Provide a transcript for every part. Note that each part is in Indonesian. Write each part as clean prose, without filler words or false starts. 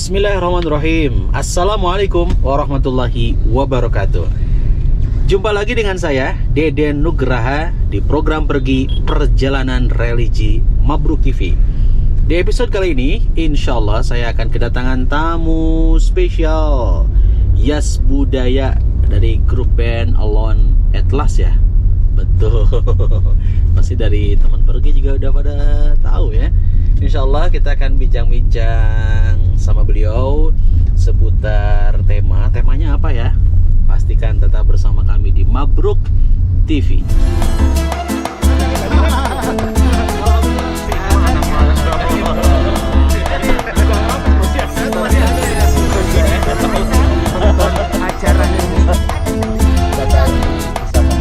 Bismillahirrahmanirrahim. Assalamualaikum warahmatullahi wabarakatuh. Jumpa lagi dengan saya, Deden Nugraha, di program Pergi Perjalanan Religi Mabruk TV. Di episode kali ini, insya Allah saya akan kedatangan tamu spesial Yas Budaya dari grup band Alone at Last ya. Betul. Pasti dari teman pergi juga udah pada tahu ya. Insya Allah kita akan bincang-bincang sama beliau seputar temanya apa ya. Pastikan tetap bersama kami di Mabruk TV. Acara ini datang bersama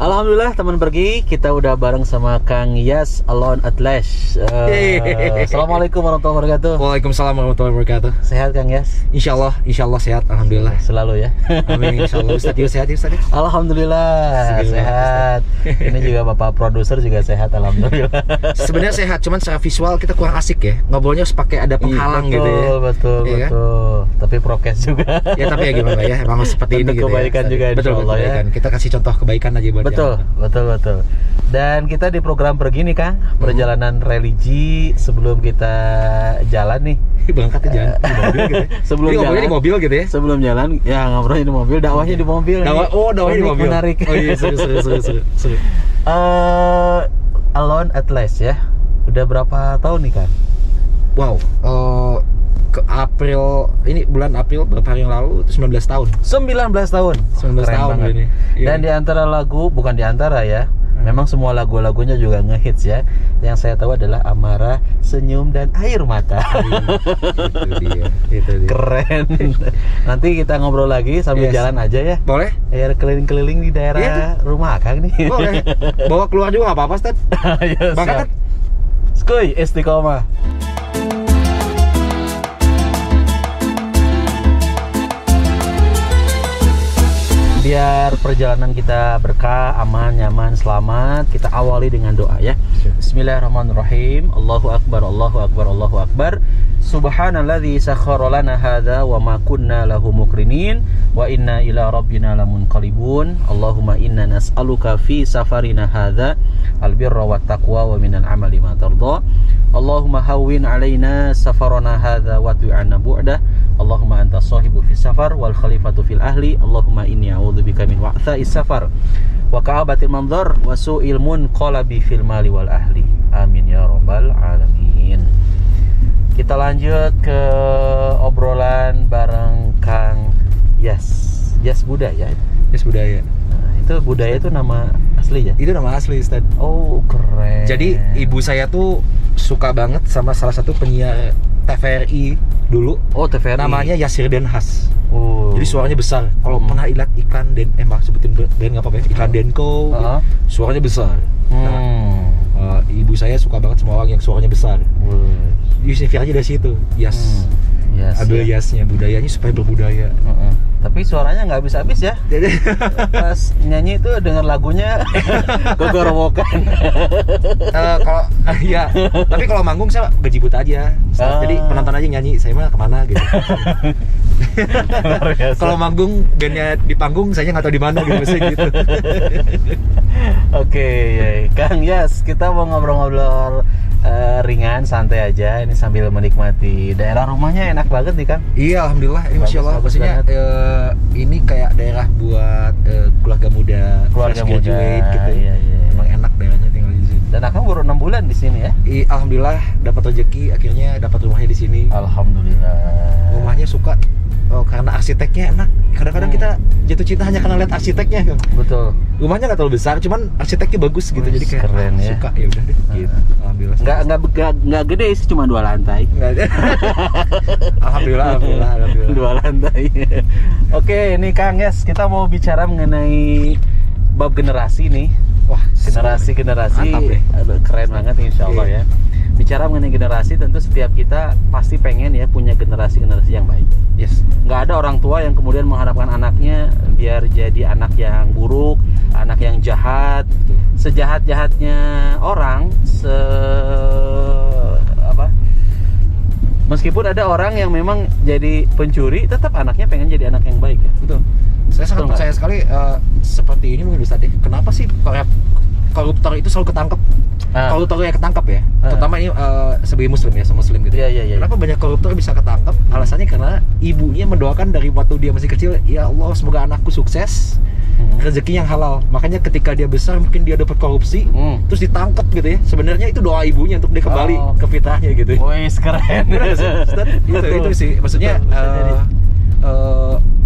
Alhamdulillah teman pergi, kita udah bareng sama Kang Yas Alone at Last. Assalamualaikum warahmatullahi wabarakatuh. Waalaikumsalam warahmatullahi wabarakatuh. Sehat Kang Yas? Insya Allah sehat, alhamdulillah. Selalu ya. Amin, insya Allah. Ustadz sehat ya Ustadz? Alhamdulillah sehat. Ini juga bapak produser juga sehat, alhamdulillah. Sebenarnya sehat, cuman secara visual kita kurang asik ya. Ngobrolnya harus pakai ada penghalang gitu ya. Betul. Tapi prokes juga. Ya tapi ya gimana ya, emang seperti ini gitu ya. Kebaikan juga insya Allah ya. Kita kasih contoh kebaikan aja buat Betul. Dan kita di program Pergi nih Kang, perjalanan religi. Sebelum kita jalan nih, berangkat aja di mobil gitu ya. Sebelum jalan di mobil gitu ya. Sebelum jalan ya ngobrolnya di mobil, dakwahnya di mobil. Dakwahnya di mobil. Menarik. Oh iya, seru. Alone at Last ya. Udah berapa tahun nih Kang? Wow, ke April ini, bulan April beberapa hari yang lalu itu 19 tahun. 19 tahun. 19 Keren tahun banget. ini. Iya. Dan di antara lagu, bukan di antara ya. Memang semua lagu-lagunya juga ngehits ya. Yang saya tahu adalah Amarah, Senyum, dan Air Mata. Itu dia. Keren. Nanti kita ngobrol lagi sambil jalan aja ya. Boleh? Ya keliling-keliling di daerah rumah Kang nih. Boleh. Bawa keluar juga nggak apa-apa, Ustaz. Ya, Bangkat. Skuy, istiqomah. Biar perjalanan kita berkah, aman, nyaman, selamat, kita awali dengan doa ya. Bismillahirrahmanirrahim. Allahu akbar, Allahu akbar, Allahu akbar. Subhanalladzi sakhkhara lana hadza wa ma kunna lahu muqrinin wa inna ila rabbina lamunqalibun. Allahumma inna nas'aluka fi safarina hadza albirra wat taqwa wa minal amali ma tardha. Allahumma hawwin alaina safarana hadza wa tu'anna bu'dah. Allahumma anta sahibu fis safar wal khalifatu fil ahli. Allahumma inni a'udzubika min wa'tha'is safar wa ka'abatil manzar wa su'il munqalabi fil mali wal ahli. Amin ya rabbal alamin. Kita lanjut ke obrolan bareng Kang Yas Budaya. Yas Budaya. Nah, itu Budaya itu nama asli ya? Itu nama asli, Ustaz. Oh, keren. Jadi ibu saya tuh suka banget sama salah satu penyiar TVRI dulu. Oh, TVRI. Namanya Yasir Denhas. Oh. Jadi suaranya besar. Kalau pernah lihat iklan sebutin brand nggak apa-apa ya. Iklan Denko, suaranya besar. Nah, ibu saya suka banget sama orang yang suaranya besar. Yusuf aja dari situ. Yas. Ambil yasnya, budayanya supaya berbudaya. Tapi suaranya nggak habis-habis ya. Pas nyanyi itu denger lagunya kegorowokan. Kalau ya, tapi kalau manggung saya gaji buta aja. Jadi penonton aja nyanyi, saya mah kemana gitu. Kalau manggung bandnya di panggung, saya nggak tahu di mana gitu, gitu. Oke, Kang Yas, kita mau ngobrol-ngobrol ringan, santai aja. Ini sambil menikmati daerah rumahnya, enak banget nih Kang. Iya, alhamdulillah. Ini masya Allah. Maksudnya ini kayak daerah buat keluarga muda, keluarga muda gitu. Iya. Emang enak daerahnya tinggal di sini. Dan Akang baru 6 bulan di sini ya? Alhamdulillah dapat rezeki, akhirnya dapat rumahnya di sini. Alhamdulillah. Rumahnya suka. Karena arsiteknya enak. Kadang-kadang kita jatuh cinta hanya karena lihat arsiteknya, Kang. Betul. Rumahnya nggak terlalu besar, cuman arsiteknya bagus gitu. Jadi kayak keren ya. Suka ya udah deh. Gitu. Alhamdulillah. Nggak gede sih, cuma 2 lantai. Alhamdulillah. 2 lantai. Oke, ini Kang Yes, kita mau bicara mengenai bab generasi nih. Wah, generasi mantap deh. aduh, keren banget insya Allah ya. bicara mengenai generasi, tentu setiap kita pasti pengen ya punya generasi-generasi yang baik. Yes. Nggak ada orang tua yang kemudian mengharapkan anaknya biar jadi anak yang buruk, anak yang jahat. Sejahat-jahatnya orang, meskipun ada orang yang memang jadi pencuri, tetap anaknya pengen jadi anak yang baik ya. Betul. Saya sangat percaya sekali seperti ini mungkin Ustaz deh. Kenapa sih para koruptor itu selalu ketangkep? Koruptor yang ketangkep ya, terutama ini sebagai muslim ya, muslim gitu. Iya. Kenapa banyak koruptor bisa ketangkep? Alasannya karena ibunya mendoakan dari waktu dia masih kecil, ya Allah semoga anakku sukses, rezeki yang halal. Makanya ketika dia besar mungkin dia dapat korupsi, terus ditangkap gitu ya. Sebenarnya itu doa ibunya untuk dia kembali ke fitrahnya gitu. Wih, keren. itu sih, maksudnya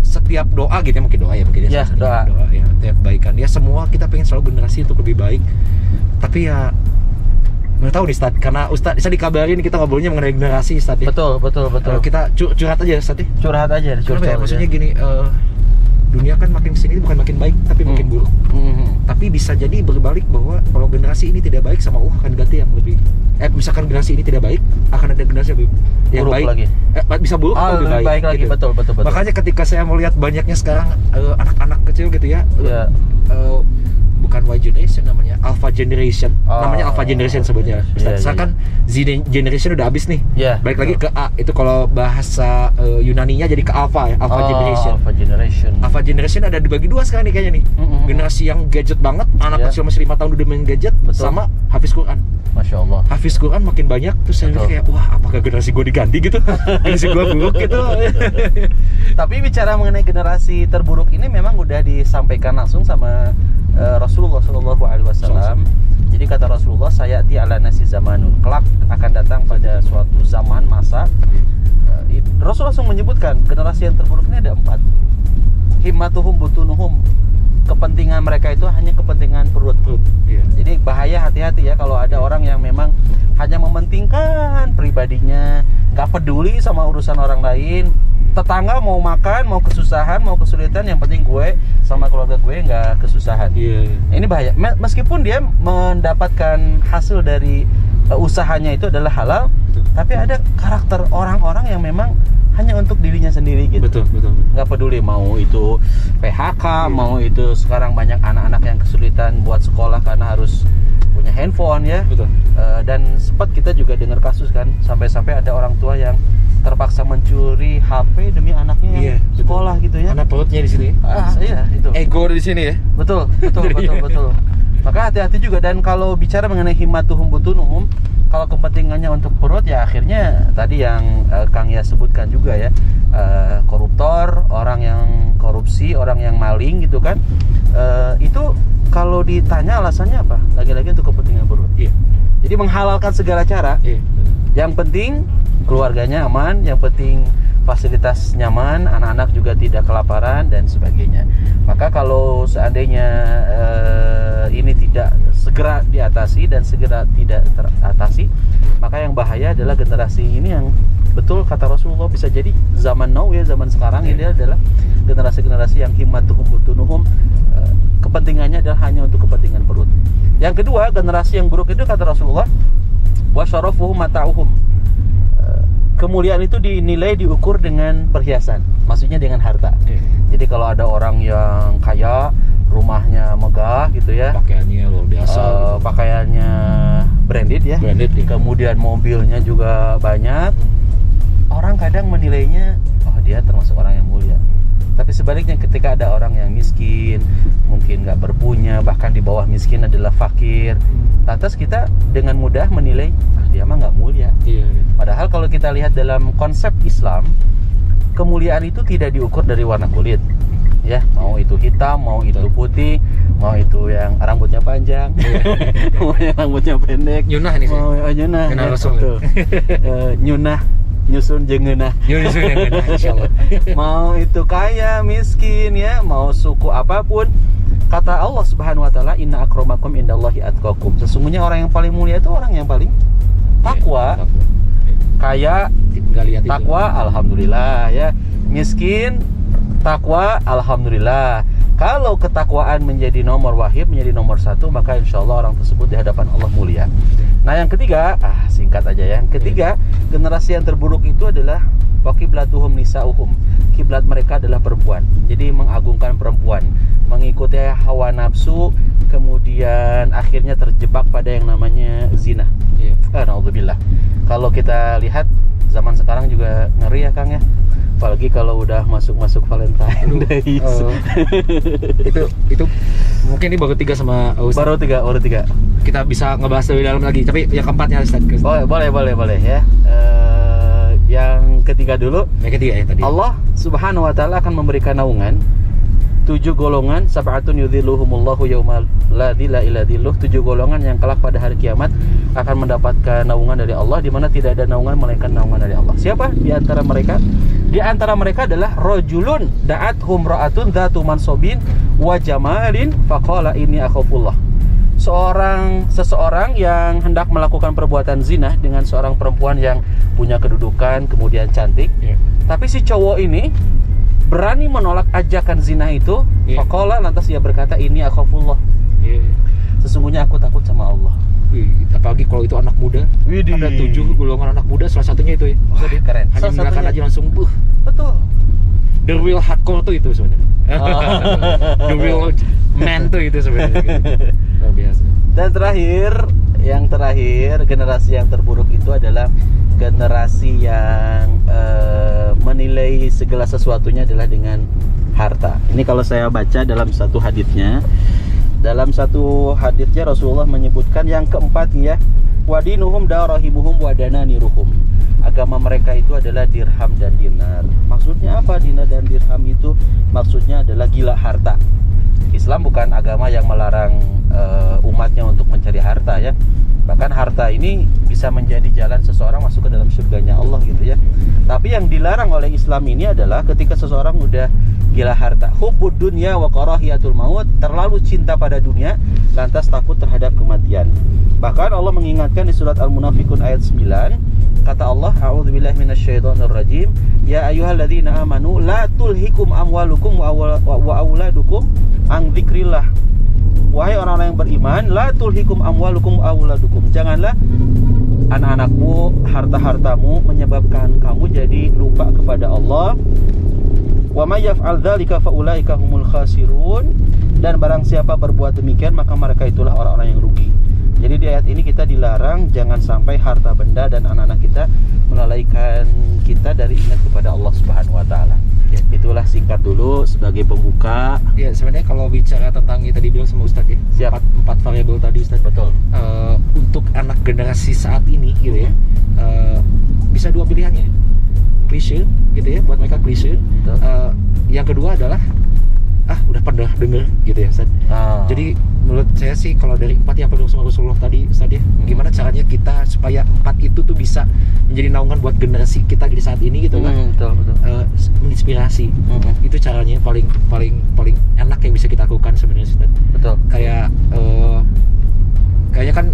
setiap doa gitu ya, mungkin doa ya, mungkin ya, doa ya, setiap kebaikan ya, semua kita pengen selalu generasi untuk lebih baik. Tapi ya nggak tahu nih Ustaz, karena Ustaz saya dikabarin kita ngobrolnya mengenai generasi Ustaz ya. Betul. Kita curhat aja Ustaz ya. Curhat aja. Maksudnya gini, dunia kan makin kesini bukan makin baik tapi makin buruk. Tapi bisa jadi berbalik bahwa kalau generasi ini tidak baik, sama Allah akan ganti yang lebih. Misalkan generasi ini tidak baik, akan ada generasi yang buruk baik lagi. Bisa buruk atau lebih baik lagi gitu. betul. Makanya ketika saya melihat banyaknya sekarang anak-anak kecil gitu ya, bukan Y generation namanya, Alpha generation. Namanya Alpha generation sebetulnya. Misalkan Z generation udah habis nih. Balik lagi ke A. Itu kalau bahasa Yunaninya jadi ke Alpha ya, Alpha generation. Alpha generation ada dibagi dua sekarang nih kayaknya nih. Generasi yang gadget banget, anak kecil masih 5 tahun udah main gadget, sama hafiz Quran. Masya Allah. Hafiz Quran makin banyak, terus saya mikir kayak, wah apakah generasi gue diganti gitu? Generasi gue buruk gitu. Tapi bicara mengenai generasi terburuk ini memang udah disampaikan langsung sama Rasulullah SAW. Jadi kata Rasulullah, sayati ala nasi zamanun, kelak akan datang pada suatu zaman masa. Rasul langsung menyebutkan generasi yang terburuk ini ada 4. Himmatuhum butunuhum, kepentingan mereka itu hanya kepentingan perut. Jadi bahaya, hati-hati ya kalau ada orang yang memang hanya mementingkan pribadinya, nggak peduli sama urusan orang lain. Tetangga mau makan, mau kesusahan, mau kesulitan, yang penting gue sama keluarga gue nggak kesusahan. Ini bahaya. Meskipun dia mendapatkan hasil dari usahanya itu adalah halal, tapi ada karakter orang-orang yang memang hanya untuk dirinya sendiri gitu. Betul. Nggak peduli mau itu PHK, mau itu sekarang banyak anak-anak yang kesulitan buat sekolah karena harus punya handphone ya. Dan sempat kita juga dengar kasus kan, sampai-sampai ada orang tua yang terpaksa mencuri HP demi anaknya yang sekolah gitu ya. Anak perutnya di sini. Iya itu. Ego di sini ya. Betul. Maka hati-hati juga. Dan kalau bicara mengenai himmatuhum butunuhum, kalau kepentingannya untuk perut ya akhirnya tadi yang Kang Ya sebutkan juga ya, koruptor, orang yang korupsi, orang yang maling gitu kan, itu kalau ditanya alasannya apa? Lagi-lagi untuk kepentingan perut. Jadi menghalalkan segala cara. Yang penting keluarganya aman, yang penting fasilitas nyaman, anak-anak juga tidak kelaparan dan sebagainya. Maka kalau seandainya ini tidak segera diatasi dan segera tidak teratasi, maka yang bahaya adalah generasi ini yang betul kata Rasulullah bisa jadi zaman now ya, zaman sekarang ini adalah generasi-generasi yang himmatuhum butunuhum, kepentingannya adalah hanya untuk kepentingan perut. Yang kedua, generasi yang buruk itu kata Rasulullah, wa syarafuhum mata'uhum, kemuliaan itu dinilai, diukur dengan perhiasan, maksudnya dengan harta. Jadi kalau ada orang yang kaya, rumahnya megah gitu ya, pakaiannya luar biasa, pakaiannya branded ya, kemudian mobilnya juga banyak, orang kadang menilainya, oh dia termasuk orang yang mulia. Tapi sebaliknya ketika ada orang yang miskin, mungkin nggak berpunya, bahkan di bawah miskin adalah fakir, lantas kita dengan mudah menilai, dia mah nggak mulia. Padahal kalau kita lihat dalam konsep Islam, kemuliaan itu tidak diukur dari warna kulit, ya, mau itu hitam, mau itu putih, mau itu yang rambutnya panjang, mau yang rambutnya pendek, nyunah nih, mau nyunah, Rasul, nyunah, nyusun jengenah, insyaallah. Mau itu kaya, miskin ya, mau suku apapun, kata Allah Subhanahu wa taala, inna akramakum indallahi atqakum. Sesungguhnya orang yang paling mulia itu orang yang paling takwa. Kaya, takwa, alhamdulillah ya. Miskin, takwa, alhamdulillah. Kalau ketakwaan menjadi nomor wahid, menjadi nomor 1, maka insya Allah orang tersebut di hadapan Allah mulia. Nah yang ketiga, singkat aja ya. Yang ketiga, generasi yang terburuk itu adalah waqiblatuhum nisa'uhum. Kiblat mereka adalah perempuan. Jadi mengagungkan perempuan, mengikuti hawa nafsu, kemudian akhirnya terjebak pada yang namanya zina. Naudzubillah. Kalau kita lihat zaman sekarang juga ngeri ya Kang ya. Apalagi kalau udah masuk Valentine Days. Itu mungkin ini baru 3 sama Ustaz. Baru tiga. Kita bisa ngebahas lebih dalam lagi, tapi yang keempatnya Ustaz. Boleh ya. Yang ketiga dulu. Yang ketiga ya tadi. Allah Subhanahu wa taala akan memberikan naungan 7 golongan, sab'atun yudhilluhumullahu yaumal la dhilla illa dhilluh. 7 golongan yang kelak pada hari kiamat akan mendapatkan naungan dari Allah, di mana tidak ada naungan melainkan naungan dari Allah. Siapa di antara mereka? Di antara mereka adalah rajulun da'athum ra'atun dzatu mansobin wa jamalin faqala inni akhafullah. Seseorang yang hendak melakukan perbuatan zina dengan seorang perempuan yang punya kedudukan kemudian cantik. Tapi si cowok ini berani menolak ajakan zina itu. Faqala, lantas dia berkata, ini akhafullah. Sesungguhnya aku takut sama Allah. Apalagi kalau itu anak muda. Ada 7 golongan anak muda, salah satunya itu ya. Wah, keren. Hanya menggunakan aja langsung Betul. The real hardcore tuh itu sebenarnya. The real man tuh itu sebenarnya gitu. Luar biasa. Dan yang terakhir, generasi yang terburuk itu adalah generasi yang menilai segala sesuatunya adalah dengan harta. Ini kalau saya baca dalam satu haditsnya. Dalam satu haditsnya Rasulullah menyebutkan yang keempat ya, wadinuhum darahimuhum wadananiruhum. Agama mereka itu adalah dirham dan dinar. Maksudnya apa dinar dan dirham itu? Maksudnya adalah gila harta. Islam bukan agama yang melarang umatnya untuk mencari harta ya. Bahkan harta ini bisa menjadi jalan seseorang masuk ke dalam surganya Allah gitu ya. Tapi yang dilarang oleh Islam ini adalah ketika seseorang udah gila harta, hubbud dunya wa karahiyatul maut, terlalu cinta pada dunia lantas takut terhadap kematian. Bahkan Allah mengingatkan di surat Al-Munafiqun ayat 9, kata Allah, a'udzubillahi minasyaitonir rajim, ya ayyuhalladzina amanu la tulhikum amwalukum wa auladukum an dzikrillah. Wahai orang-orang yang beriman, la tulhikum amwalukum wa auladukum, janganlah anak-anakmu, harta-hartamu menyebabkan kamu jadi lupa kepada Allah. Wa may yaf'al dzalika fa ulaika humul khasirun, dan barang siapa berbuat demikian maka mereka itulah orang-orang yang rugi. Jadi di ayat ini kita dilarang jangan sampai harta benda dan anak-anak kita melalaikan kita dari ingat kepada Allah Subhanahu wa taala. Ya, itulah singkat dulu sebagai pembuka. Ya, sebenarnya kalau bicara tentang yang tadi bilang sama Ustadz ya, empat variabel tadi Ustadz. Betul. Untuk anak generasi saat ini gitu ya, bisa 2 pilihannya. Klise gitu ya, buat mereka klise. Yang kedua adalah udah pernah denger gitu ya Ustaz. Jadi menurut saya sih kalau dari 4 yang perlu sama Rasulullah tadi Ustaz ya, gimana caranya kita supaya 4 itu tuh bisa menjadi naungan buat generasi kita di saat ini gitu kan. Betul. Menginspirasi. Itu caranya paling enak yang bisa kita lakukan sebenarnya Ustaz. Betul. Kayaknya kan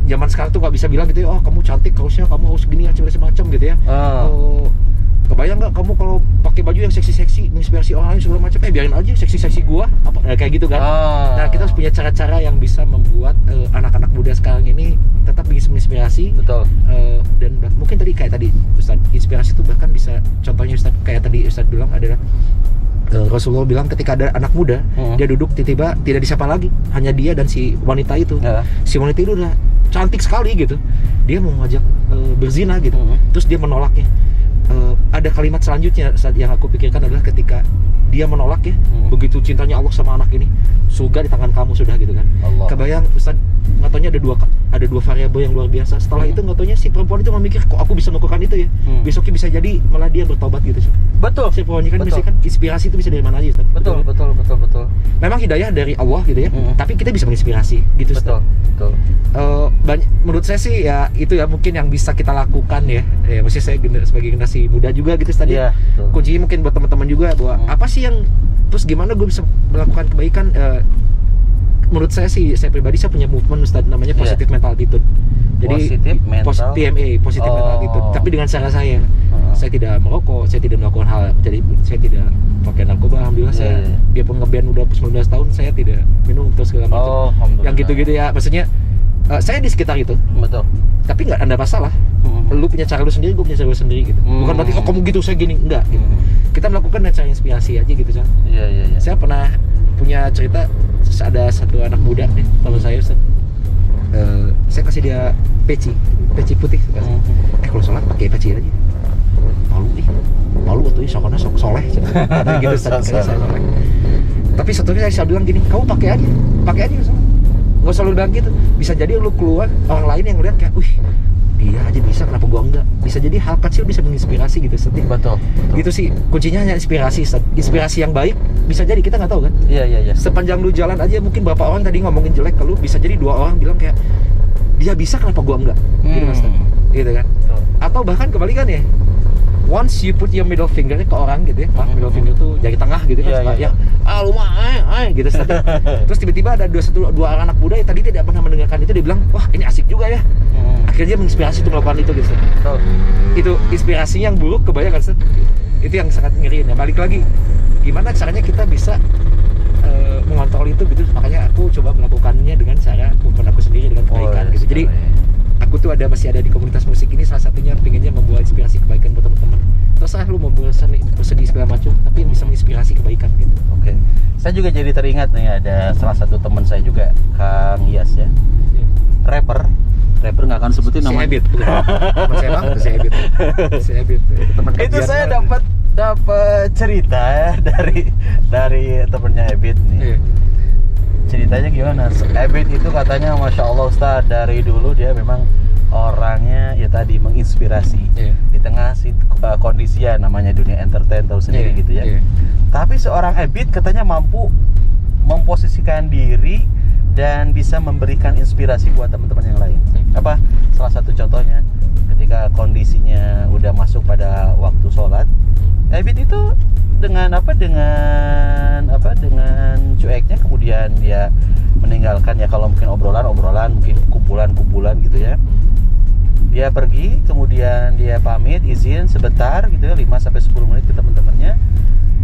zaman sekarang tuh nggak bisa bilang gitu ya, oh kamu cantik harusnya kamu harus gini macam-macam gitu ya. Kebayang nggak kamu kalau pakai baju yang seksi-seksi menginspirasi orang lain segala macam, biarin aja seksi-seksi gua kayak gitu kan. Nah kita harus punya cara-cara yang bisa membuat anak-anak muda sekarang ini tetap bisa menginspirasi. Betul. Dan mungkin kayak tadi Ustaz, inspirasi itu bahkan bisa, contohnya Ustaz kayak tadi Ustaz bilang adalah Rasulullah bilang ketika ada anak muda dia duduk tiba-tiba tidak disapa lagi, hanya dia dan si wanita itu. Si wanita itu udah cantik sekali gitu, dia mau ngajak berzina gitu, terus dia menolaknya. Ada kalimat selanjutnya yang aku pikirkan adalah ketika dia menolak ya, begitu cintanya Allah sama anak ini, surga di tangan kamu sudah gitu kan. Allah. Kebayang Ustaz, nggak taunya ada dua variabel yang luar biasa. Setelah itu nggak taunya si perempuan itu memikir, kok aku bisa melakukan itu ya, besoknya bisa jadi malah dia bertobat gitu. Betul. Si perempuan kan bisa kan, inspirasi itu bisa dari mana aja Ustaz. Betul. Memang hidayah dari Allah gitu ya, tapi kita bisa menginspirasi gitu Ustaz. Betul. Menurut saya sih ya itu ya mungkin yang bisa kita lakukan ya maksudnya saya sebagai generasi muda juga gitu tadi. Kuncinya mungkin buat teman-teman juga bahwa apa sih yang terus gimana gue bisa melakukan kebaikan. Menurut saya sih, saya pribadi saya punya movement Ustaz namanya positive mental attitude. Jadi PMA, positive mental attitude, tapi dengan cara saya. Saya tidak merokok, saya tidak melakukan hal, jadi saya tidak pakai narkoba, alhamdulillah. Saya biarpun ngeband udah 19 tahun saya tidak minum terus segala macam. Yang gitu-gitu ya, maksudnya saya di sekitar itu, Betul. tapi nggak ada masalah. Lu punya cara lu sendiri, gue punya cara gue sendiri gitu. Bukan berarti oh kamu gitu, saya gini, enggak gitu. Kita melakukan dengan cara inspirasi aja gitu kan. Iya. Saya pernah punya cerita, ada satu anak muda nih teman saya, Ustaz. Saya kasih dia peci putih. Kalau sholat pakai peci aja. Malu waktu itu soalnya sok soleh. Karena gitu Ustaz, saya soleh. Tapi satunya saya bilang gini, kamu pakai aja Ustaz. Nggak usah lu bilang gitu. Bisa jadi lu keluar, orang lain yang ngeliat kayak, wih dia aja bisa, kenapa gua enggak? Bisa jadi hal kecil bisa menginspirasi gitu Ustaz. Betul. Gitu sih, kuncinya hanya inspirasi Ustaz. Inspirasi yang baik, bisa jadi kita nggak tahu kan? Iya. Sepanjang lu jalan aja, mungkin berapa orang tadi ngomongin jelek ke lu, bisa jadi 2 orang bilang kayak, dia bisa, kenapa gua enggak? Gitu Mas Ustaz. Gitu kan? Atau bahkan kebalikannya, once you put your middle finger ke orang gitu ya, middle finger tuh jari tengah gitu kan, Iya. lu mah gitu Ustaz. Terus tiba-tiba ada dua anak muda yang tadi tidak pernah mendengarkan itu, dia bilang, wah ini asik juga ya. Akhirnya dia menginspirasi untuk melakukan itu gitu. Betul. Itu inspirasinya yang buruk kebanyakan Ustaz. Itu yang sangat ngeriin ya. Balik lagi, gimana caranya kita bisa mengontrol itu gitu. Makanya aku coba melakukannya dengan cara movement aku sendiri dengan kebaikan gitu. Jadi aku tuh masih ada di komunitas musik ini, salah satunya pengennya membawa inspirasi kebaikan buat teman-teman. Terserah lu mau bersedih segala macam, tapi bisa menginspirasi kebaikan gitu. Oke. Saya juga jadi teringat nih, ada salah satu teman saya juga, Kang Yas ya. Rapper nggak akan sebutin namanya. Si Ebit, bukan? Teman saya banget si Ebit. Si Ebit. Itu saya dapat cerita ya dari temennya Ebit nih. Iya. Ceritanya gimana? Ebit itu katanya Masya Allah Ustaz, dari dulu dia memang orangnya ya tadi menginspirasi. Iya. Di tengah kondisi ya namanya dunia entertain tahu sendiri gitu ya. Iya. Tapi seorang Ebit katanya mampu memposisikan diri dan bisa memberikan inspirasi buat teman-teman yang lain. Apa? Salah satu contohnya ketika kondisinya udah masuk pada waktu sholat, Ebit itu dengan cueknya kemudian dia meninggalkan ya, kalau mungkin obrolan mungkin kumpulan gitu ya. Dia pergi, kemudian dia pamit izin sebentar gitu ya, 5-10 menit ke teman-temannya.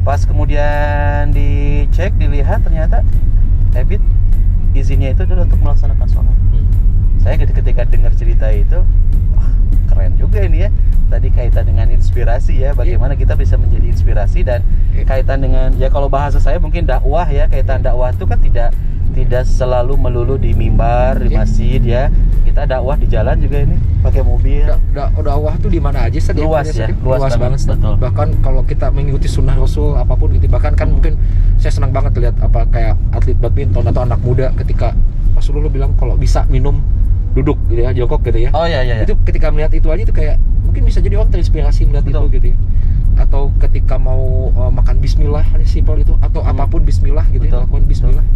Pas kemudian dicek, dilihat ternyata Ebit izinnya itu adalah untuk melaksanakan sholat. Saya ketika dengar cerita itu, wah keren juga ini ya. Tadi kaitan dengan inspirasi ya, bagaimana kita bisa menjadi inspirasi, dan kaitan dengan ya kalau bahasa saya mungkin dakwah ya, kaitan dakwah itu kan tidak selalu melulu di mimbar, di masjid ya. Kita dakwah di jalan juga ini, pakai mobil. Dakwah tuh di mana aja Ustaz? Luas ya, luas banget Ustaz. Betul. Bahkan kalau kita mengikuti sunnah Rasul apapun gitu, bahkan kan mungkin saya senang banget lihat apa kayak atlet badminton atau anak muda ketika Rasulullah bilang kalau bisa minum duduk gitu ya, jongkok gitu ya. Oh iya. Itu ketika melihat itu aja itu kayak mungkin bisa jadi orang terinspirasi melihat itu gitu ya. Atau ketika mau makan bismillah, simpel itu, atau apapun bismillah gitu ya, lakukan bismillah.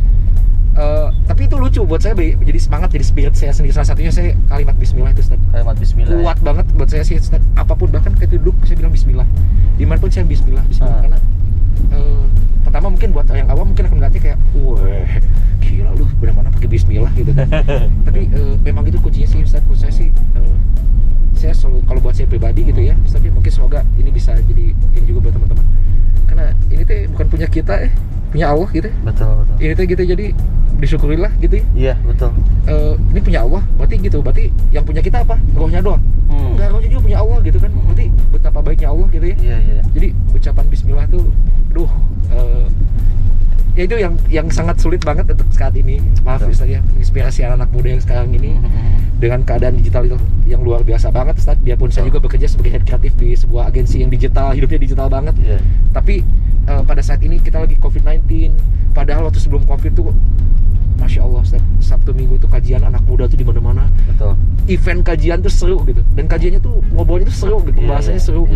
Tapi itu lucu buat saya, jadi semangat, jadi spirit saya sendiri. Salah satunya saya kalimat bismillah itu Ustaz. Kalimat bismillah kuat banget buat saya sih Ustaz. Apapun, bahkan ketika duduk saya bilang bismillah. Dimanapun saya bismillah. Karena pertama mungkin buat yang awam mungkin akan melihatnya kayak wah gila lu benar-benar pakai bismillah gitu kan. Tapi memang itu kuncinya sih Ustaz. Buat saya sih saya selalu, kalau buat saya pribadi gitu ya Ustaz, mungkin semoga ini bisa jadi ini juga buat teman-teman. Karena ini tuh bukan punya kita punya Allah gitu. Betul. Ini tuh gitu, jadi disyukurilah gitu ya. Iya, betul. Ini punya Allah, berarti gitu. Berarti yang punya kita apa? Rohnya doang. Enggak, rohnya juga punya Allah gitu kan. Berarti betapa baiknya Allah gitu ya. Iya. Jadi ucapan bismillah tuh ya itu yang sangat sulit banget untuk saat ini. Maaf Ustaz ya, menginspirasi anak-anak muda yang sekarang ini dengan keadaan digital itu yang luar biasa banget Ustaz. Biarpun saya juga bekerja sebagai head kreatif di sebuah agensi yang digital, hidupnya digital banget. Tapi pada saat ini kita lagi COVID-19, padahal waktu sebelum COVID tuh Masya Allah Ustaz, Sabtu Minggu tuh kajian anak muda tuh di mana-mana. Betul. Event kajian tuh seru gitu, dan kajiannya tuh ngobrolnya tuh seru gitu, bahasanya seru.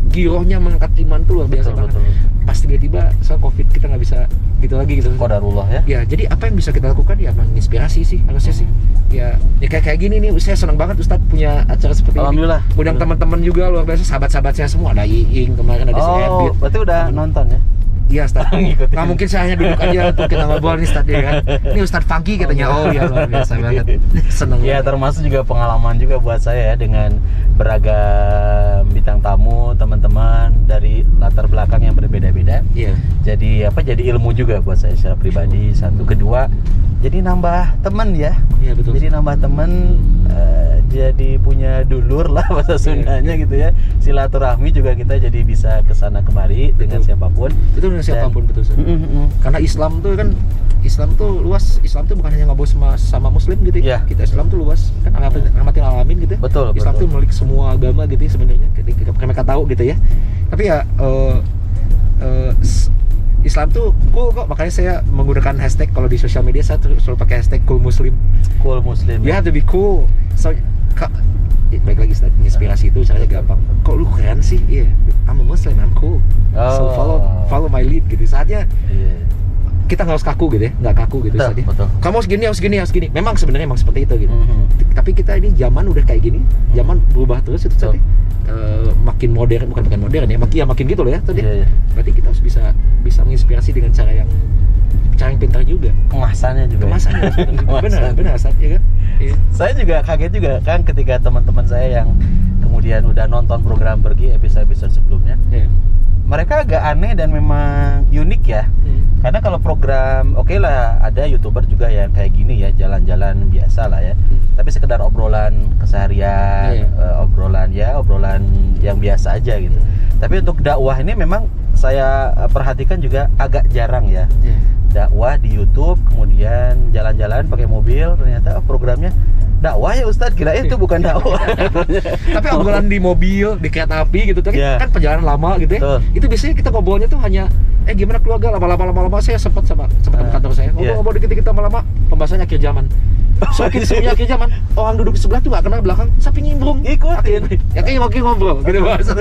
Girohnya mengangkat iman tuh luar biasa banget. Pas tiba-tiba soal COVID kita nggak bisa gitu lagi gitu. Qadarullah ya. Ya, jadi apa yang bisa kita lakukan ya menginspirasi sih harusnya sih. Ya kayak gini nih, saya senang banget Ustaz punya acara seperti ini. Undang teman-teman juga luar biasa, sahabat-sahabat saya semua, ada Iing kemarin, ada si Ebit. Berarti udah nonton ya? Iya Ustaz. Nggak mungkin saya hanya duduk aja untuk kita ngobrol nih Ustaz ya kan. Ini Ustaz Funky katanya. Oh iya, luar biasa banget. Seneng. Ya termasuk juga pengalaman juga buat saya ya, dengan beragam bintang tamu, teman-teman dari latar belakang yang berbeda-beda. Iya. Jadi ilmu juga buat saya secara pribadi. Satu, kedua jadi nambah teman ya. Iya betul. Jadi nambah teman, jadi punya dulur lah bahasa Sundanya gitu ya. Silaturahmi juga kita jadi bisa kesana kemari dengan siapapun. Itu dengan siapapun, betul. Karena Islam tuh kan, Islam tuh luas. Islam tuh bukan hanya ngobrol sama Muslim gitu ya. Kita Islam tuh luas kan, rahmatil alamin gitu. Betul. Islam tuh milik semua agama gitu ya sebenarnya. Ketika mereka tahu gitu ya. Tapi ya Islam tuh cool kok, makanya saya menggunakan hashtag kalau di sosial media. Saya selalu pakai hashtag cool Muslim. Cool Muslim. You have to be cool. So baik lagi inspirasi itu caranya gampang. Kok lu keren sih? Iya, I'm a Muslim, I'm cool. So follow my lead gitu. Saatnya kita nggak harus kaku gitu ya, nggak kaku gitu saatnya. Kamu harus gini. Memang sebenarnya seperti itu gitu. Tapi kita ini zaman udah kayak gini, zaman berubah terus itu saatnya. Makin modern, bukan modern ya, makin gitu loh ya tadi. Berarti kita harus bisa menginspirasi dengan cara yang pintar juga. Kemasannya benar saat ya kan. Iya. Saya juga kaget juga kan ketika teman-teman saya yang kemudian udah nonton program Pergi episode sebelumnya. Mereka agak aneh dan memang unik ya. Karena kalau program oke lah, ada YouTuber juga yang kayak gini ya, jalan-jalan biasa lah ya. Tapi sekedar obrolan keseharian, obrolan yang biasa aja gitu. Tapi untuk dakwah ini memang saya perhatikan juga agak jarang ya. Dakwah di YouTube, kemudian jalan-jalan pakai mobil, ternyata programnya dakwah ya Ustadz, kira itu bukan dakwah. Tapi obrolan di mobil, di kereta api gitu kan perjalanan lama gitu ya. Itu biasanya kita ngobrolnya tuh hanya gimana keluarga, lama-lama saya sempat sama teman kantor saya ngobrol dikit-dikit lama-lama, pembahasannya akhir zaman. Semakin semuanya akhir zaman, orang duduk di sebelah tuh gak kenal belakang, sampai nimbrung ikutin. Ya kayak makin ngobrol gitu bahasa.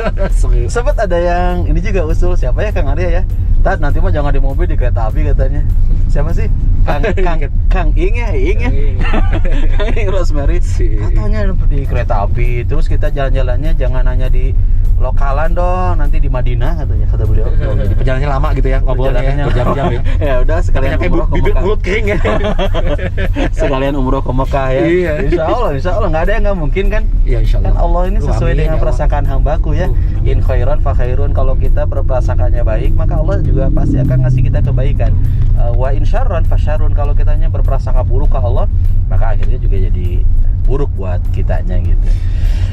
Sempat ada yang ini juga usul, siapa ya, Kang Arya ya, Tad nanti mah jangan di mobil, di kereta api katanya. Siapa sih? Kang Ing ya. Kang Ing Rosemary katanya di kereta api, terus kita jalan-jalannya jangan hanya di lokalan dong, nanti di Madinah katanya, kata beliau. Jadi perjalanannya lama gitu ya, ngobrolnya berjam-jam ya. Ya udah sekalian umroh ke Mekah. Bibir kering ya. Sekalian umroh ke Mekah ya. Iya. Insya Allah nggak ada yang nggak mungkin kan. Iya, insya Allah. Kan Allah ini sesuai dengan prasangkaan hambaku ya. In khairan fa khairun, kalau kita berprasangkanya baik maka Allah juga pasti akan ngasih kita kebaikan. Wa in syarran fa syarrun, kalau kitanya berprasangka buruk ke Allah maka akhirnya juga jadi buruk buat kitanya gitu.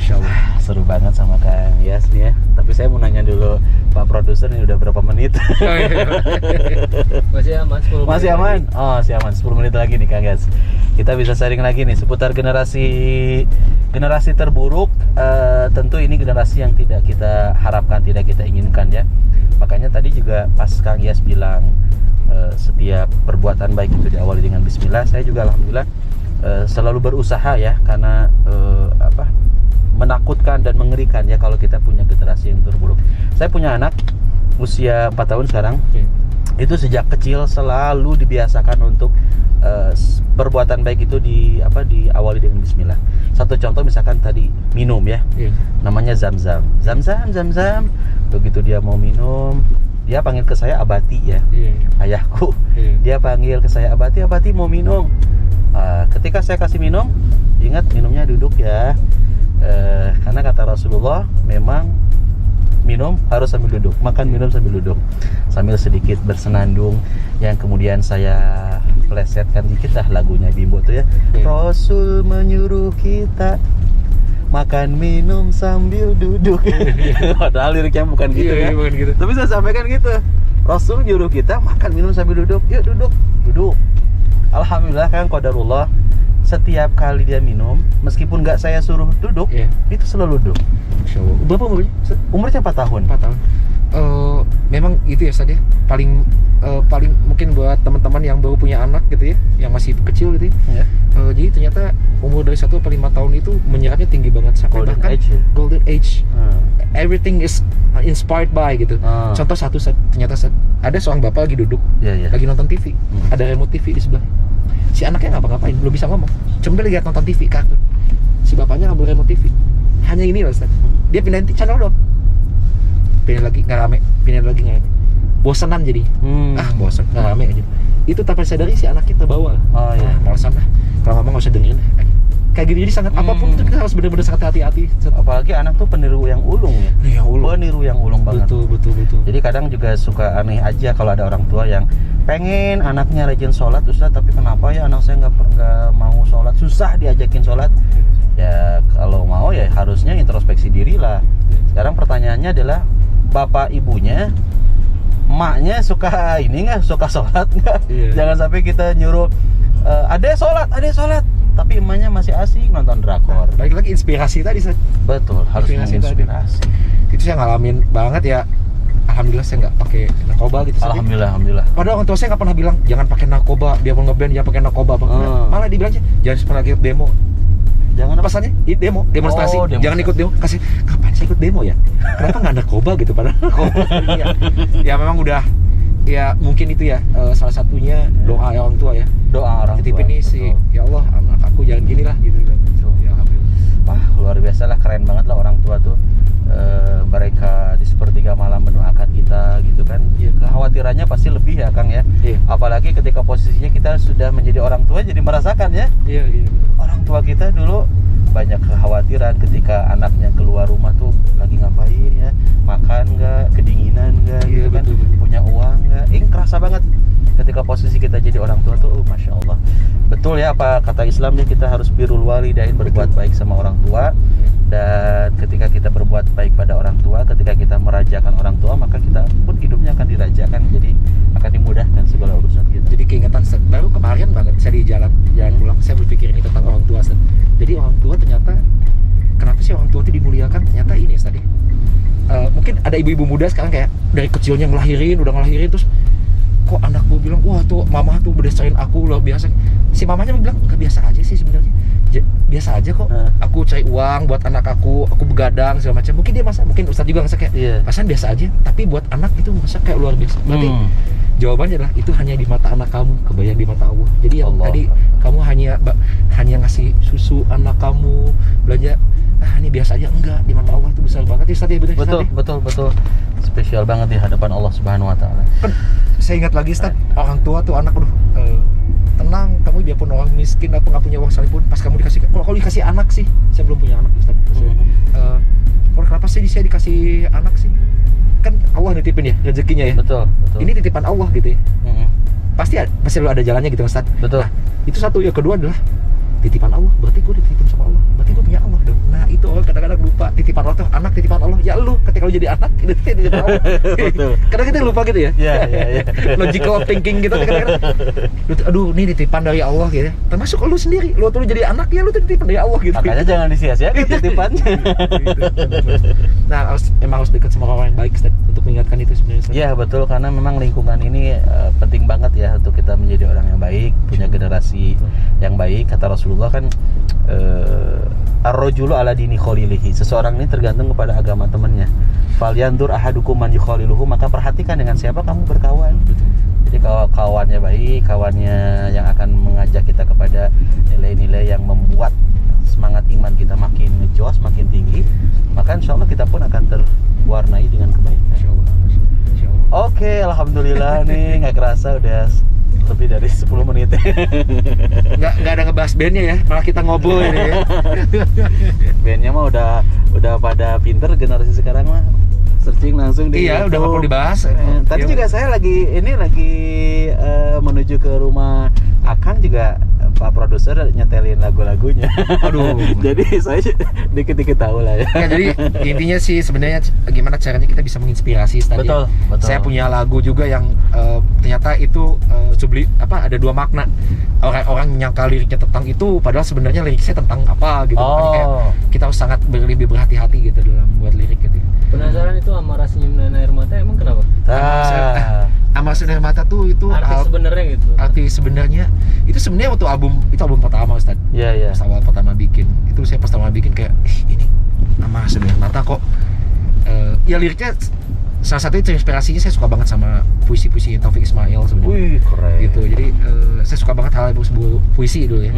Insyaallah. Seru banget sama Kang Yas nih ya. Tapi saya mau nanya dulu, Pak Produser ini udah berapa menit? Masih aman 10 menit. Masih aman? Oh, masih aman. 10 menit lagi nih Kang Yas. Kita bisa sharing lagi nih seputar generasi terburuk. Tentu ini generasi yang tidak kita harapkan, tidak kita inginkan ya. Makanya tadi juga pas Kang Yas bilang setiap perbuatan baik itu diawali dengan bismillah, saya juga alhamdulillah selalu berusaha ya, karena menakutkan dan mengerikan ya kalau kita punya generasi yang terburuk. Saya punya anak usia 4 tahun sekarang. Itu sejak kecil selalu dibiasakan untuk perbuatan baik itu diawali dengan bismillah. Satu contoh misalkan tadi minum ya. Namanya zam-zam. Zam-zam. Begitu dia mau minum, dia panggil ke saya abati ya. Ayahku. Dia panggil ke saya abati mau minum. Ketika saya kasih minum, ingat minumnya duduk ya. Karena kata Rasulullah memang minum harus sambil duduk, makan minum sambil duduk, sambil sedikit bersenandung. Yang kemudian saya plesetkan dikit lah lagunya Bimbo tuh ya. Rasul menyuruh kita makan minum sambil duduk. Padahal liriknya bukan gitu ya. Bukan gitu. Tapi saya sampaikan gitu. Rasul nyuruh kita makan minum sambil duduk. Yuk duduk. Alhamdulillah kan qadarullah, setiap kali dia minum, meskipun nggak saya suruh duduk, itu selalu duduk. Insyaallah. Berapa umurnya? Umurnya 4 tahun. 4 tahun. Memang itu ya tadi paling mungkin buat teman-teman yang baru punya anak gitu ya, yang masih kecil gitu ya. Jadi ternyata umur dari 1 sampai 5 tahun itu menyerapnya tinggi banget sampai Golden bahkan age ya? Golden age. Everything is inspired by gitu. Contoh satu, ternyata ada seorang bapak lagi duduk, lagi nonton TV, ada remote TV di sebelah. Si anaknya ngapa-ngapain, belum bisa ngomong, cuma dia lihat nonton TV kartun. Si bapaknya ngambil remote TV, hanya ini loh Ustaz, dia pindahin channel doang, pindahin lagi nggak rame, bosanan jadi, bosan nggak rame aja. Itu tanpa sadari si anaknya terbawa. Malasan lah, kalau ngomong nggak usah dengerin. Kayak gitu, jadi sangat apapun itu kita harus benar-benar sangat hati-hati. Apalagi anak tuh peniru yang ulung ya. Peniru yang ulung banget. Betul. Jadi kadang juga suka aneh aja kalau ada orang tua yang pengen anaknya rajin sholat Ustaz, tapi kenapa ya anak saya nggak mau sholat, susah diajakin sholat. Ya kalau mau ya harusnya introspeksi diri lah. Sekarang pertanyaannya adalah bapak ibunya, emaknya suka ini nggak, suka sholat nggak? Jangan sampai kita nyuruh adek sholat, tapi emaknya masih asik nonton drakor. Balik lagi inspirasi tadi, Ustaz. Betul, harus menginspirasi. Itu saya ngalamin banget ya. Alhamdulillah saya nggak pakai narkoba gitu. Alhamdulillah. Padahal orang tua saya nggak pernah bilang jangan pakai narkoba, dia mau ngeband jangan pakai narkoba. Malah dibilangnya jangan pernah ikut demo. Jangan apa pesannya? Demonstrasi. Jangan ikut demo. Kasih kapan saya ikut demo ya? Kenapa nggak narkoba gitu padahal narkoba. Ya memang udah. Ya mungkin itu ya salah satunya doa orang tua ya. Doa orang tua. Titip ini sih, ya Allah anak aku jangan gini lah gitu kan. Ya alhamdulillah. Wah luar biasa lah, keren banget lah orang tua tuh. Mereka di sepertiga malam mendoakan kita gitu kan. Ya, kekhawatirannya pasti lebih ya Kang ya. Apalagi ketika posisinya kita sudah menjadi orang tua, jadi merasakan ya. Iya. Orang tua kita dulu banyak kekhawatiran ketika anaknya keluar rumah tuh lagi ngapain ya, makan nggak, kedinginan nggak gitu kan, punya uang nggak. Kerasa banget ketika posisi kita jadi orang tua tuh, masya Allah. Betul ya apa kata Islam ya, kita harus birrul walidain, berbuat baik sama orang tua. Dan ketika kita berbuat baik pada orang tua, ketika kita merajakan orang tua, maka kita pun hidupnya akan dirajakan, jadi akan dimudahkan segala urusan kita. Jadi keingetan Ustaz, baru kemarin banget saya di jalan pulang, saya berpikir ini tentang orang tua Ustaz. Jadi orang tua ternyata, kenapa sih orang tua itu dimuliakan? Ternyata ini Ustaz ya, mungkin ada ibu-ibu muda sekarang kayak dari kecilnya udah ngelahirin terus kok anak gue bilang wah tuh mama tuh bedesain aku luar biasa. Si mamanya bilang nggak biasa aja sih sebenarnya, biasa aja kok. Aku cari uang buat anak aku begadang segala macam. Mungkin dia mungkin Ustaz juga ngerasa kayak pasan biasa aja, tapi buat anak itu masa kayak luar biasa. Berarti jawabannya adalah itu hanya di mata anak kamu, kebayang di mata Allah. Jadi yang tadi kamu hanya ngasih susu anak kamu, belanja ini biasa aja, enggak, di mata Allah itu besar banget ya Ustaz ya. Betul. Spesial banget di hadapan Allah Subhanahu wa taala. Kan saya ingat lagi Ustaz, orang tua tuh anak tenang, kamu biarpun orang miskin atau nggak punya uang sekalipun, pas kamu dikasih, kalau dikasih anak sih, saya belum punya anak Ustaz. Kalau kenapa sih saya dikasih anak sih? Kan Allah nitipin ya rezekinya ya. Betul. Ini titipan Allah gitu ya. Pasti lu ada jalannya gitu Ustaz. Betul. Nah, itu satu. Yang kedua adalah titipan Allah, berarti gue dititipin sama Allah, berarti gue punya Allah dong. Nah itu orang kadang-kadang lupa, titipan Allah tuh anak titipan Allah. Ya lu ketika lu jadi anak itu titipan Allah. Kadang kita lupa gitu ya. Iya. Logical thinking gitu kadang-kadang. Aduh ini titipan dari Allah gitu ya. Termasuk lu sendiri, lu tuh jadi anak ya, lu tuh titipan dari Allah gitu. Makanya jangan disia-siakan titipannya. Nah emang harus dekat sama orang yang baik Ustaz, untuk mengingatkan itu sebenarnya. Iya betul, karena memang lingkungan ini penting banget ya untuk kita menjadi orang yang baik, punya generasi yang baik. Kata Rasulullah kan ar-rajulu ala dini khalilihi, seseorang ini tergantung kepada agama temannya. Falyandur ahadukum man yukhaliluhu, maka perhatikan dengan siapa kamu berkawan. Jadi kalau kawannya baik, kawannya yang akan mengajak kita kepada nilai-nilai yang membuat semangat iman kita makin ngejos, makin tinggi, maka insya Allah kita pun akan terwarnai dengan kebaikan. Insya Allah. Oke, alhamdulillah nih nggak kerasa udah lebih dari 10 menit. Nggak ada ngebahas bandnya ya, malah kita ngobrol ini ya. Bandnya mah udah pada pinter generasi sekarang mah, searching langsung di udah nggak perlu dibahas. Tadi juga saya lagi menuju ke rumah Akang juga, Pak produser nyetelin lagu-lagunya. Aduh. Jadi saya dikit-dikit tahu lah ya. Jadi intinya sih sebenarnya gimana caranya kita bisa menginspirasi tadi. Betul. Saya punya lagu juga yang ternyata itu ada dua makna. Orang menyangka liriknya tentang itu, padahal sebenarnya liriknya tentang apa gitu. Kayak kita harus sangat lebih berhati-hati gitu dalam membuat lirik gitu. Penasaran itu Amarah Senyum dan Air Mata emang kenapa? Amarah Senyum dan Air Mata tuh itu arti sebenarnya gitu. Arti sebenarnya itu sebenarnya waktu album pertama Ustaz. Iya. Pas awal pertama bikin. Itu saya pas pertama bikin kayak ini Amarah Senyum dan Air Mata kok. Ya liriknya salah satunya inspirasinya saya suka banget sama puisi-puisi Taufik Ismail sebenarnya. Wih, keren. Gitu. Jadi saya suka banget hal sebuah puisi dulu ya.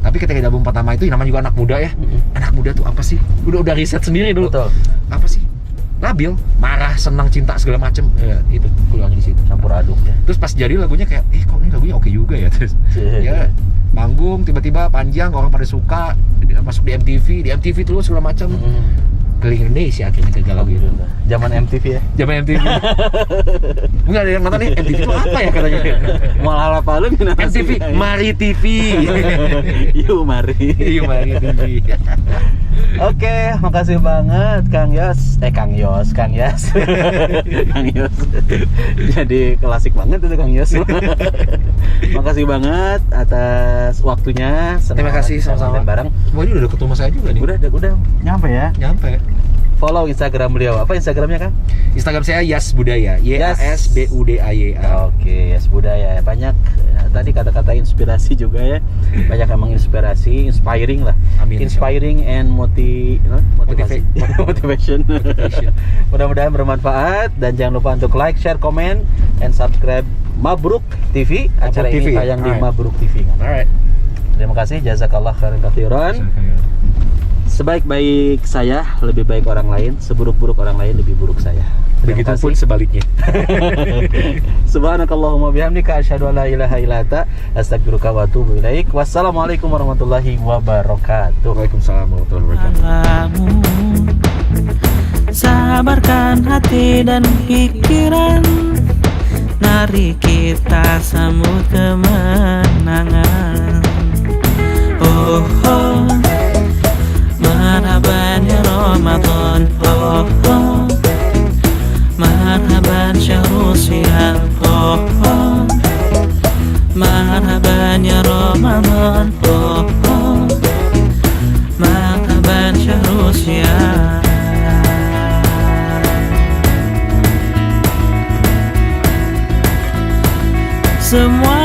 Tapi ketika di album pertama itu namanya juga anak muda ya. Anak muda tuh apa sih? Udah riset sendiri dulu. Betul. Apa sih? Labil, marah, senang, cinta segala macem. Ya, itu keluarnya di situ. Campur aduk ya. Terus pas jadi lagunya kayak, kok ini lagunya oke juga ya. Terus ya manggung tiba-tiba panjang, orang pada suka, masuk di MTV terus segala macam. keliling Indonesia akhirnya gagal lagu itu. Zaman MTV ya. Zaman MTV. Enggak ada yang nonton nih, MTV itu apa ya katanya? Malah apa lu MTV, Mari TV. Yuk mari. Iya, Mari TV. Oke, makasih banget Kang Yos. Kang Yos. Kang Yos. Jadi klasik banget itu Kang Yos. Makasih banget atas waktunya. Senang Terima kasih banget sama-sama. konten bareng. Wah, ini udah deket rumah saya juga nih. Udah nyampe ya. Nyampe. Follow Instagram beliau. Apa Instagramnya Kang? Instagram saya Yas Budaya. YASBUDAYA. Oke, Yas Budaya. Banyak tadi kata-kata inspirasi juga ya. Banyak emang inspirasi, inspiring lah. Amin. Inspiring and motivasi. Motivation. Motivation. Mudah-mudahan bermanfaat dan jangan lupa untuk like, share, comment, and subscribe Mabruk TV. Acara Mabruk ini TV. tayang di Alright. Mabruk TV kan. Alright. Terima kasih, jazakallah khairan katsiran. Sebaik-baik saya, lebih baik orang lain. Seburuk-buruk orang lain, lebih buruk saya. Terima Begitupun kasih. sebaliknya. Subhanakallahumma bihamdika asyhadu an la ilaha illa anta astaghfiruka wa atubu ilaik. Wassalamualaikum warahmatullahi wabarakatuh. Waalaikumsalam warahmatullahi wabarakatuh. Alamu, sabarkan hati dan pikiran. Mari kita sambut kemenangan. Oh, oh. Marhaban ya Ramadan. Oh, oh. Marhaban syahrul siyam. Oh, oh. Marhaban ya Ramadan. Oh, oh. Marhaban syahrul siyam. Semua